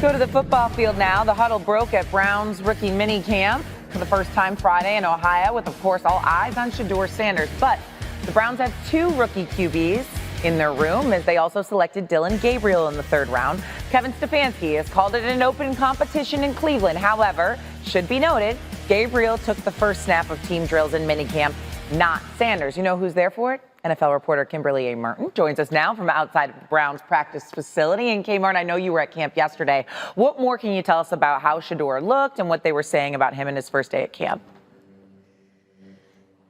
Go to the football field now. The huddle broke at Browns rookie mini camp for the first time Friday in Ohio, with, of course, all eyes on Shedeur Sanders. But the Browns have two rookie QBs in their room, as they also selected Dillon Gabriel in the third round. Kevin Stefanski has called it an open competition in Cleveland. However, should be noted, Gabriel took the first snap of team drills in minicamp, not Sanders. You know who's there for it? NFL reporter Kimberly A. Martin joins us now from outside of the Browns practice facility. And Martin, I know you were at camp yesterday. What more can you tell us about how Shedeur looked and what they were saying about him in his first day at camp?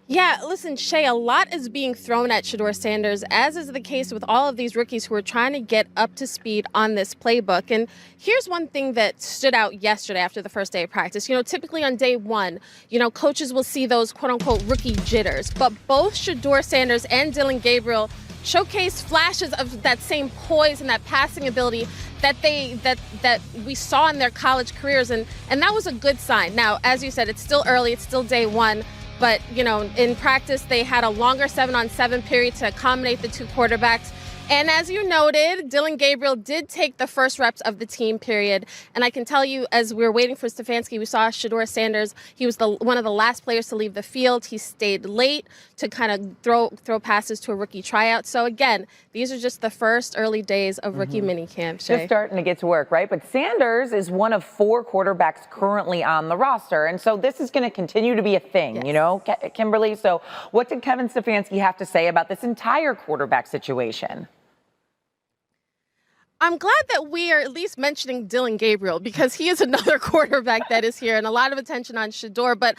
Yeah, listen, Shay, a lot is being thrown at Shedeur Sanders, as is the case with all of these rookies who are trying to get up to speed on this playbook. And here's one thing that stood out yesterday after the first day of practice. You know, typically on day one, coaches will see those quote-unquote rookie jitters. But both Shedeur Sanders and Dillon Gabriel showcase flashes of that same poise and that passing ability that we saw in their college careers. And that was a good sign. Now, as you said, it's still early. It's still day one. But, in practice, they had a longer 7-on-7 period to accommodate the two quarterbacks. And as you noted, Dillon Gabriel did take the first reps of the team period. And I can tell you, as we were waiting for Stefanski, we saw Shedeur Sanders. He was one of the last players to leave the field. He stayed late to kind of throw passes to a rookie tryout. So, again, these are just the first early days of rookie minicamp. Just starting to get to work, right? But Sanders is one of four quarterbacks currently on the roster. And so this is going to continue to be a thing, yes. Kimberly. So what did Kevin Stefanski have to say about this entire quarterback situation? I'm glad that we are at least mentioning Dillon Gabriel, because he is another quarterback that is here, and a lot of attention on Shedeur. But,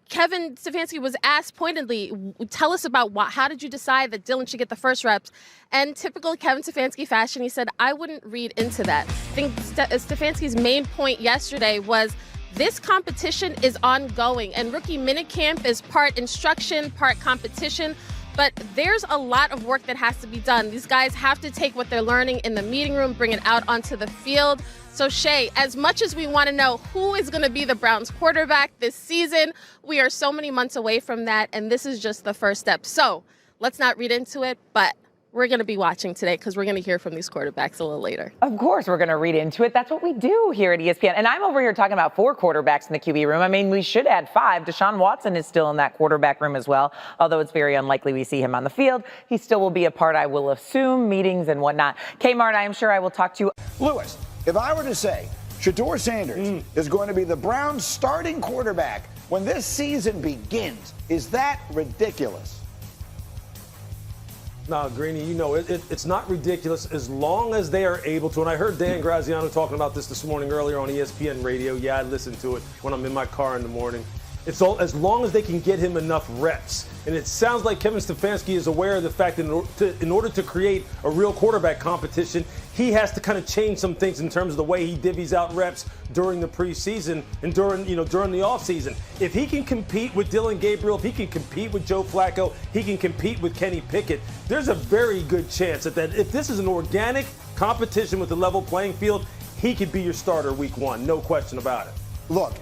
Kevin Stefanski was asked pointedly, tell us about how did you decide that Dillon should get the first reps? And typical Kevin Stefanski fashion, he said, I wouldn't read into that. I think Stefanski's main point yesterday was this competition is ongoing, and rookie minicamp is part instruction, part competition. But there's a lot of work that has to be done. These guys have to take what they're learning in the meeting room, bring it out onto the field. So, Shay, as much as we want to know who is going to be the Browns quarterback this season, we are so many months away from that, and this is just the first step. So let's not read into it, but we're going to be watching today because we're going to hear from these quarterbacks a little later. Of course, we're going to read into it. That's what we do here at ESPN. And I'm over here talking about four quarterbacks in the QB room. I mean, we should add five. Deshaun Watson is still in that quarterback room as well, although it's very unlikely we see him on the field. He still will be a part, I will assume, meetings and whatnot. Kmart, I am sure I will talk to you. Lewis, if I were to say Shedeur Sanders is going to be the Browns' starting quarterback when this season begins, is that ridiculous? No, Greeny, it's not ridiculous as long as they are able to. And I heard Dan Graziano talking about this morning earlier on ESPN radio. Yeah, I listen to it when I'm in my car in the morning. It's all as long as they can get him enough reps. And it sounds like Kevin Stefanski is aware of the fact that in order to create a real quarterback competition, he has to kind of change some things in terms of the way he divvies out reps during the preseason and during the offseason. If he can compete with Dillon Gabriel, if he can compete with Joe Flacco, he can compete with Kenny Pickett, there's a very good chance that if this is an organic competition with a level playing field, he could be your starter week one. No question about it. Look,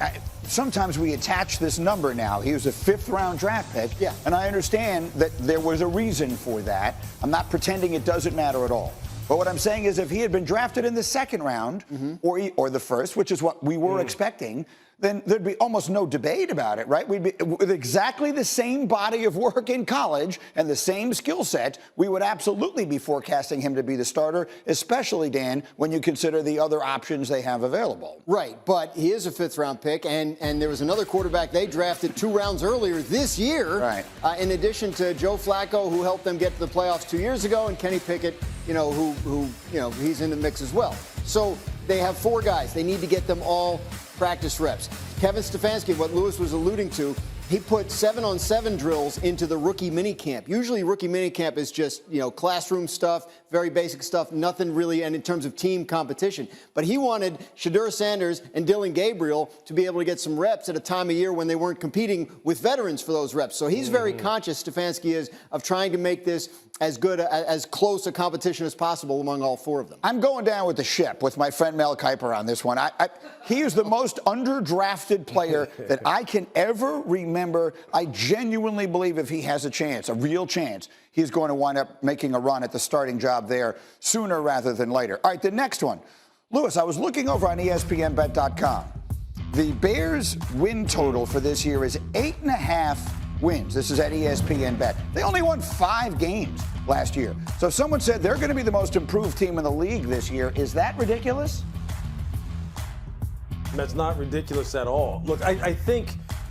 sometimes we attach this number now. He was a fifth-round draft pick. Yeah. And I understand that there was a reason for that. I'm not pretending it doesn't matter at all. But what I'm saying is if he had been drafted in the second round or the first, which is what we were expecting, then there'd be almost no debate about it, right? We'd be with exactly the same body of work in college and the same skill set. We would absolutely be forecasting him to be the starter, especially, Dan, when you consider the other options they have available. Right, but he is a fifth-round pick, and there was another quarterback they drafted 2 rounds earlier this year. Right. In addition to Joe Flacco, who helped them get to the playoffs 2 years ago, and Kenny Pickett, who he's in the mix as well. So they have 4 guys. They need to get them all practice reps. Kevin Stefanski, what Lewis was alluding to, he put 7-on-7 drills into the rookie minicamp. Usually rookie minicamp is just, classroom stuff, very basic stuff, nothing really, and in terms of team competition. But he wanted Shedeur Sanders and Dillon Gabriel to be able to get some reps at a time of year when they weren't competing with veterans for those reps. So he's very conscious, Stefanski is, of trying to make this as good, as close a competition as possible among all 4 of them. I'm going down with the ship with my friend Mel Kiper on this one. He is the most underdrafted player that I can ever remember. I genuinely believe if he has a chance, a real chance, he's going to wind up making a run at the starting job there sooner rather than later. All right, the next one. Lewis, I was looking over on ESPNBet.com. The Bears' win total for this year is 8.5 wins. This is at ESPN Bet. They only won 5 games last year. So if someone said they're going to be the most improved team in the league this year, is that ridiculous? That's not ridiculous at all. Look, I think,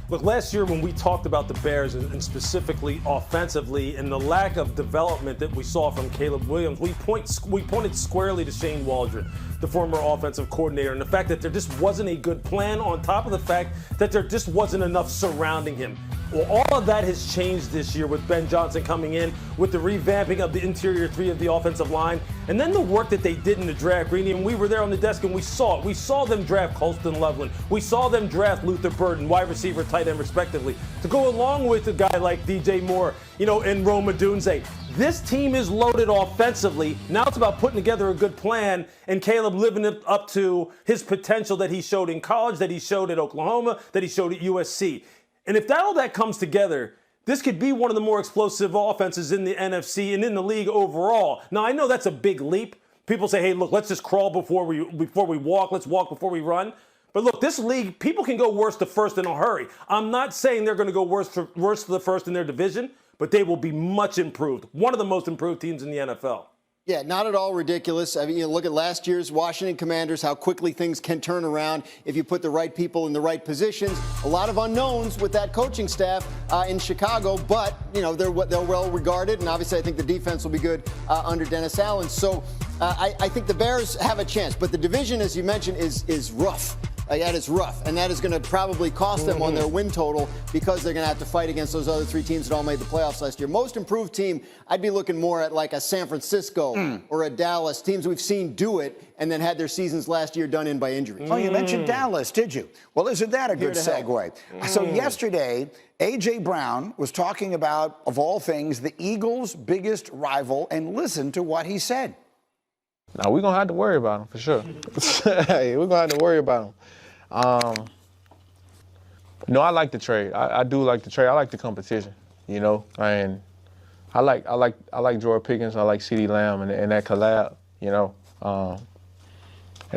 last year when we talked about the Bears and specifically offensively and the lack of development that we saw from Caleb Williams, we pointed squarely to Shane Waldron, the former offensive coordinator, and the fact that there just wasn't a good plan on top of the fact that there just wasn't enough surrounding him. Well, all of that has changed this year with Ben Johnson coming in, with the revamping of the interior 3 of the offensive line, and then the work that they did in the draft, Greeny, and we were there on the desk and we saw it. We saw them draft Colston Loveland. We saw them draft Luther Burden, wide receiver, tight end, respectively, to go along with a guy like DJ Moore, and Rome Odunze. This team is loaded offensively. Now it's about putting together a good plan and Caleb living up to his potential that he showed in college, that he showed at Oklahoma, that he showed at USC. And if all that comes together, this could be one of the more explosive offenses in the NFC and in the league overall. Now, I know that's a big leap. People say, hey, look, let's just crawl before we walk. Let's walk before we run. But look, this league, people can go worst to first in a hurry. I'm not saying they're going to go worst to the first in their division, but they will be much improved. One of the most improved teams in the NFL. Yeah, not at all ridiculous. I mean, look at last year's Washington Commanders, how quickly things can turn around if you put the right people in the right positions. A lot of unknowns with that coaching staff in Chicago, but, they're well regarded, and obviously I think the defense will be good under Dennis Allen. So I think the Bears have a chance, but the division, as you mentioned, is rough. That is rough, and that is going to probably cost them on their win total because they're going to have to fight against those other 3 teams that all made the playoffs last year. Most improved team, I'd be looking more at like a San Francisco or a Dallas, teams we've seen do it and then had their seasons last year done in by injuries. Oh, you mentioned Dallas, did you? Well, isn't that a good segue? So yesterday, A.J. Brown was talking about, of all things, the Eagles' biggest rival, and listen to what he said. Now, we're going to have to worry about him, for sure. Hey, we're going to have to worry about him. No, I like the trade. I do like the trade. I like the competition, and I like George Pickens. I like CeeDee Lamb and that collab, and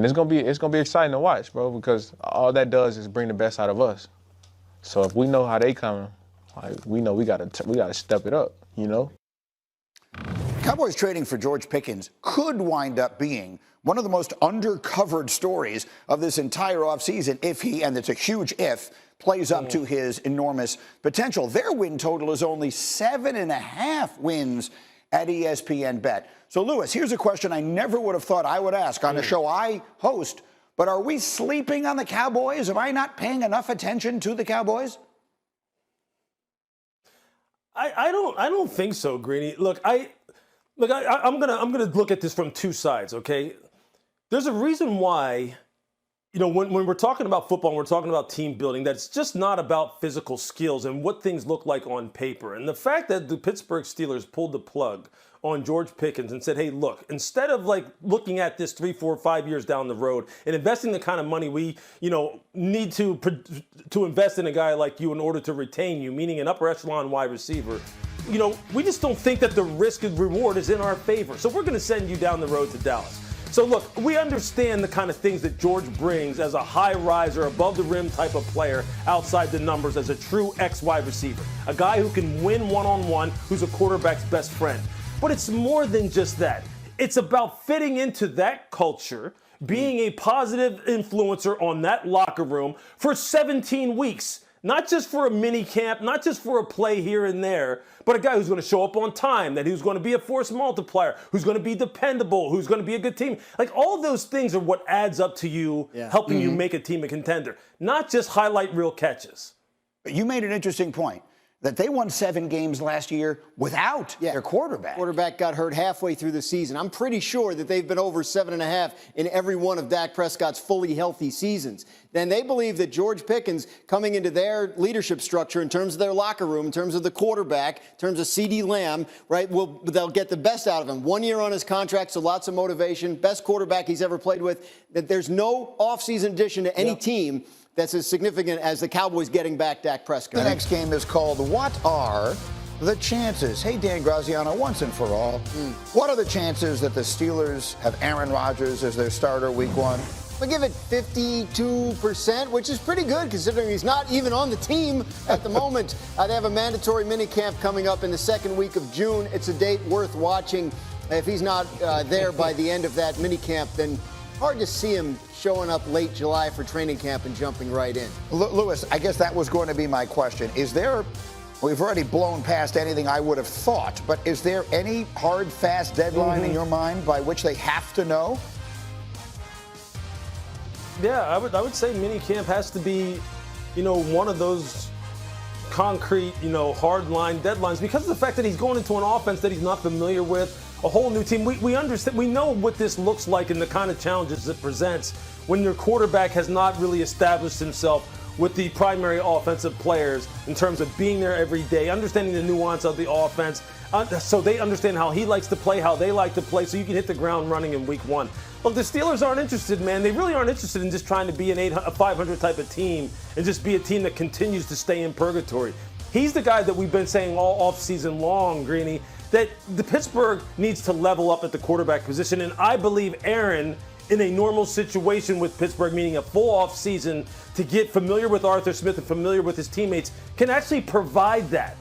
it's gonna be exciting to watch, bro, because all that does is bring the best out of us. So if we know how they coming, we know we gotta step it up, Cowboys trading for George Pickens could wind up being one of the most undercovered stories of this entire offseason if he, and it's a huge if, plays up to his enormous potential. Their win total is only 7.5 wins at ESPN Bet. So, Lewis, here's a question I never would have thought I would ask on a show I host, but are we sleeping on the Cowboys? Am I not paying enough attention to the Cowboys? I don't think so, Greeny. Look, I'm gonna look at this from 2 sides, okay? There's a reason why, when we're talking about football and we're talking about team building, that it's just not about physical skills and what things look like on paper. And the fact that the Pittsburgh Steelers pulled the plug on George Pickens and said, hey, look, instead of looking at this 3, 4, 5 years down the road and investing the kind of money we, need to invest in a guy like you in order to retain you, meaning an upper echelon wide receiver, we just don't think that the risk and reward is in our favor. So we're going to send you down the road to Dallas. So look, we understand the kind of things that George brings as a high riser, above the rim type of player outside the numbers as a true X-wide receiver, a guy who can win one-on-one, who's a quarterback's best friend. But it's more than just that. It's about fitting into that culture, being a positive influencer on that locker room for 17 weeks. Not just for a mini camp, not just for a play here and there, but a guy who's going to show up on time, who's going to be a force multiplier, who's going to be dependable, who's going to be a good team. All of those things are what adds up to you, helping you make a team a contender, not just highlight reel catches. You made an interesting point. That they won 7 games last year without their quarterback. Quarterback got hurt halfway through the season. I'm pretty sure that they've been over 7.5 in every one of Dak Prescott's fully healthy seasons. Then they believe that George Pickens coming into their leadership structure in terms of their locker room, in terms of the quarterback, in terms of CeeDee Lamb, right, they'll get the best out of him. 1 year on his contract, so lots of motivation. Best quarterback he's ever played with. That there's no offseason addition to any team that's as significant as the Cowboys getting back Dak Prescott. The next game is called What Are the chances, hey, Dan Graziano, once and for all, what are the chances that the Steelers have Aaron Rodgers as their starter week 1? I'll give it 52%, which is pretty good considering he's not even on the team at the moment. They have a mandatory minicamp coming up in the second week of June. It's a date worth watching. If he's not there by the end of that minicamp, then hard to see him showing up late July for training camp and jumping right in. Lewis, I guess that was going to be my question. We've already blown past anything I would have thought, but is there any hard, fast deadline in your mind by which they have to know? Yeah, I would say minicamp has to be, one of those concrete, hard line deadlines because of the fact that he's going into an offense that he's not familiar with, a whole new team. We understand, we know what this looks like and the kind of challenges it presents when your quarterback has not really established himself with the primary offensive players in terms of being there every day, understanding the nuance of the offense, so they understand how he likes to play, how they like to play, so you can hit the ground running in week 1. Look, the Steelers aren't interested, man. They really aren't interested in just trying to be a 500 type of team and just be a team that continues to stay in purgatory. He's the guy that we've been saying all offseason long, Greeny, that the Pittsburgh needs to level up at the quarterback position, and I believe Aaron, in a normal situation with Pittsburgh, meaning a full off season, to get familiar with Arthur Smith and familiar with his teammates, can actually provide that.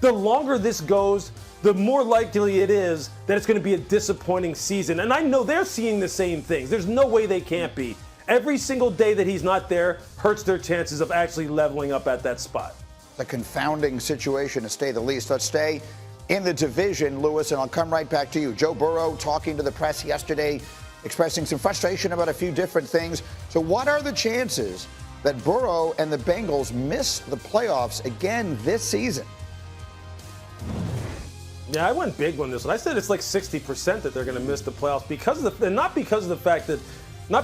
The longer this goes, the more likely it is that it's going to be a disappointing season. And I know they're seeing the same things. There's no way they can't be. Every single day that he's not there hurts their chances of actually leveling up at that spot. A confounding situation, to say the least. Let's stay in the division, Lewis, and I'll come right back to you. Joe Burrow talking to the press yesterday, expressing some frustration about a few different things. So what are the chances that Burrow and the Bengals miss the playoffs again this season? Yeah, I went big on this one. I said it's like 60% that they're going to miss the playoffs and not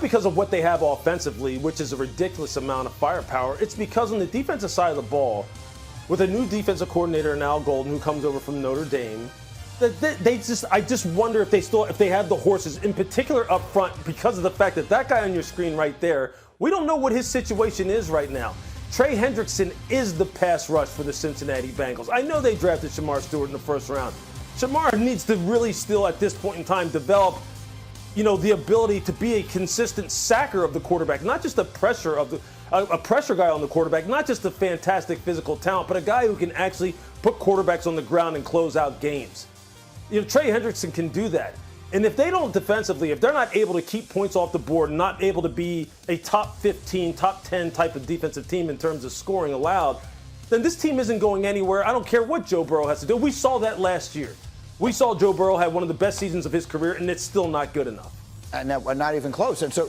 because of what they have offensively, which is a ridiculous amount of firepower. It's because on the defensive side of the ball, with a new defensive coordinator, Al Golden, who comes over from Notre Dame, I just wonder if they have the horses, in particular up front, because of the fact that guy on your screen right there, we don't know what his situation is right now. Trey Hendrickson is the pass rush for the Cincinnati Bengals. I know they drafted Shedeur Stewart in the first round. Shedeur needs to really still, at this point in time, develop, the ability to be a consistent sacker of the quarterback, not just a pressure guy on the quarterback, not just a fantastic physical talent, but a guy who can actually put quarterbacks on the ground and close out games. Trey Hendrickson can do that. And if they don't defensively, if they're not able to keep points off the board, not able to be a top 15, top 10 type of defensive team in terms of scoring allowed, then this team isn't going anywhere. I don't care what Joe Burrow has to do. We saw that last year. We saw Joe Burrow have one of the best seasons of his career, and it's still not good enough. Not even close. And so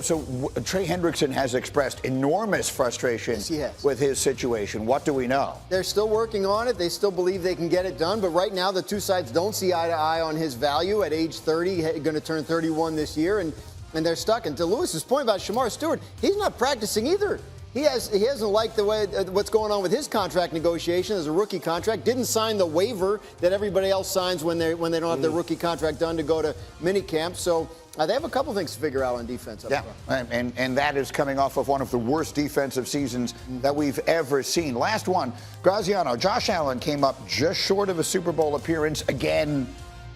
Trey Hendrickson has expressed enormous frustration with his situation. What do we know? They're still working on it. They still believe they can get it done. But right now, the two sides don't see eye to eye on his value at age 30, going to turn 31 this year. And they're stuck. And to Lewis's point about Shedeur Stewart, he's not practicing either. He hasn't liked the way what's going on with his contract negotiation as a rookie contract. Didn't sign the waiver that everybody else signs when they don't have their rookie contract done to go to minicamp. So they have a couple things to figure out on defense. Yeah, and that is coming off of one of the worst defensive seasons that we've ever seen. Last one, Graziano, Josh Allen came up just short of a Super Bowl appearance again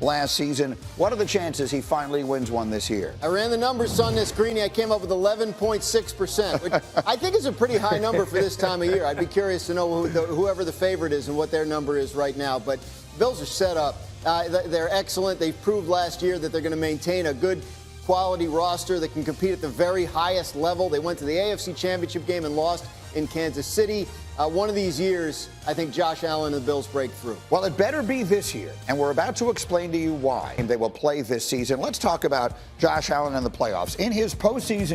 last season. What are the chances he finally wins one this year? I ran the numbers on this, Greeny. I came up with 11.6%, which I think is a pretty high number for this time of year. I'd be curious to know whoever the favorite is and what their number is right now. But Bills are set up. They're excellent. They've proved last year that they're going to maintain a good quality roster that can compete at the very highest level. They went to the AFC Championship game and lost in Kansas City. One of these years, I think Josh Allen and the Bills break through. Well, it better be this year, and we're about to explain to you why they will play this season. Let's talk about Josh Allen and the playoffs. In his postseason